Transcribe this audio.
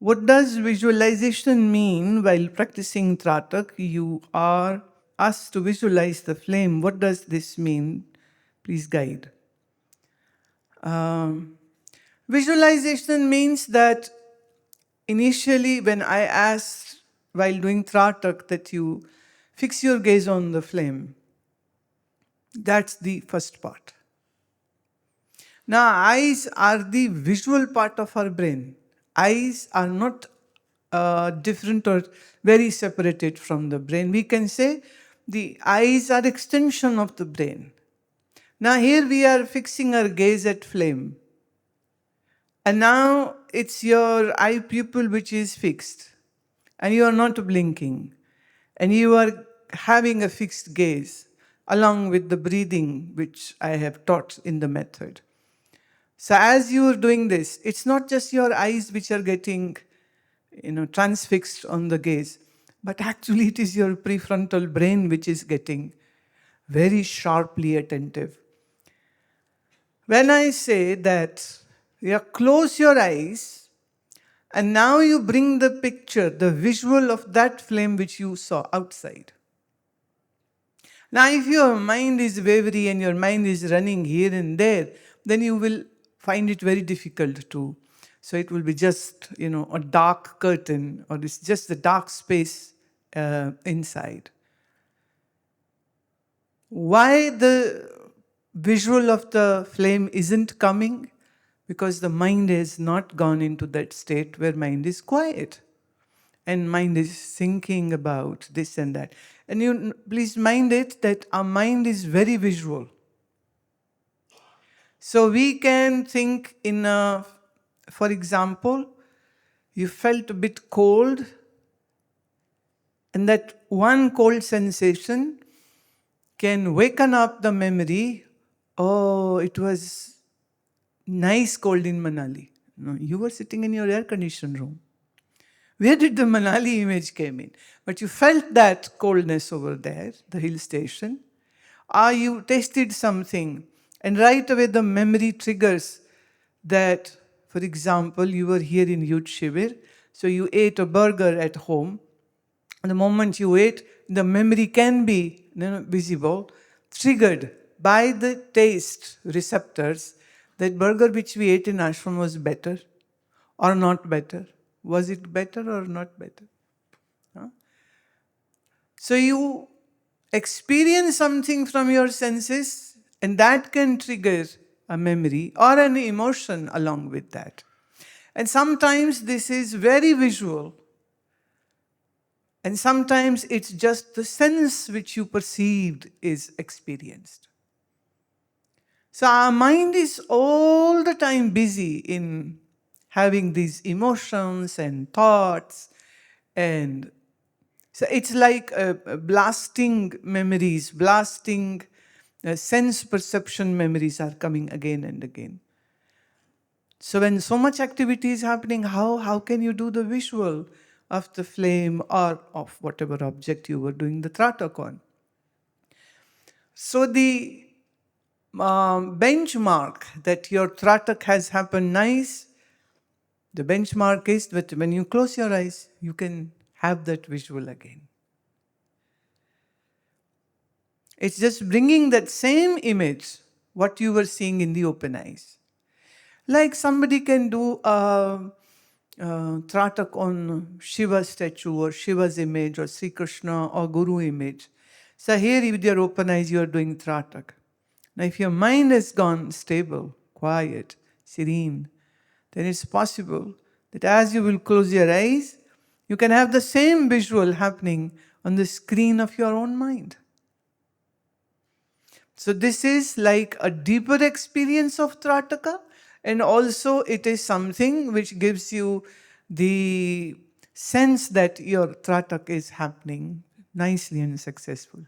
What does visualization mean while practicing Trāṭaka? You are asked to visualize the flame. What does this mean? Please guide. Visualization means that initially when I asked while doing Trāṭaka that you fix your gaze on the flame, that's the first part. Now, eyes are the visual part of our brain. Eyes are not different or very separated from the brain. We can say the eyes are extension of the brain. Now here we are fixing our gaze at flame. And now it's your eye pupil which is fixed. And you are not blinking. And you are having a fixed gaze along with the breathing which I have taught in the method. So as you are doing this, it's not just your eyes which are getting transfixed on the gaze, but actually it is your prefrontal brain which is getting very sharply attentive. When I say that you close your eyes and now you bring the picture, the visual of that flame which you saw outside. Now if your mind is wavy and your mind is running here and there, then you will find it very difficult to. So it will be just, a dark curtain, or it's just the dark space inside. Why the visual of the flame isn't coming? Because the mind has not gone into that state where mind is quiet. And mind is thinking about this and that. And you please mind it that our mind is very visual. So we can think for example, you felt a bit cold, and that one cold sensation can waken up the memory, oh, it was nice cold in Manali. No, you were sitting in your air-conditioned room. Where did the Manali image came in? But you felt that coldness over there, the hill station. Or you tasted something, and right away the memory triggers that, for example, you were here in Youth Shivir, so you ate a burger at home. And the moment you ate, the memory can be visible, triggered by the taste receptors, that burger which we ate in ashram was better or not better. Was it better or not better? Huh? So you experience something from your senses, and that can trigger a memory or an emotion along with that. And sometimes this is very visual. And sometimes it's just the sense which you perceived is experienced. So our mind is all the time busy in having these emotions and thoughts, and so it's like blasting memories, blasting sense perception memories are coming again and again. So when so much activity is happening, how can you do the visual of the flame or of whatever object you were doing the Trāṭaka on? So the benchmark that your Trāṭaka has happened nice, the benchmark is that when you close your eyes, you can have that visual again. It's just bringing that same image, what you were seeing in the open eyes. Like somebody can do a Trāṭaka on Shiva statue or Shiva's image or Sri Krishna or Guru image. So here with your open eyes you are doing Trāṭaka. Now if your mind has gone stable, quiet, serene, then it's possible that as you will close your eyes, you can have the same visual happening on the screen of your own mind. So this is like a deeper experience of Trāṭaka, and also it is something which gives you the sense that your Trāṭaka is happening nicely and successful.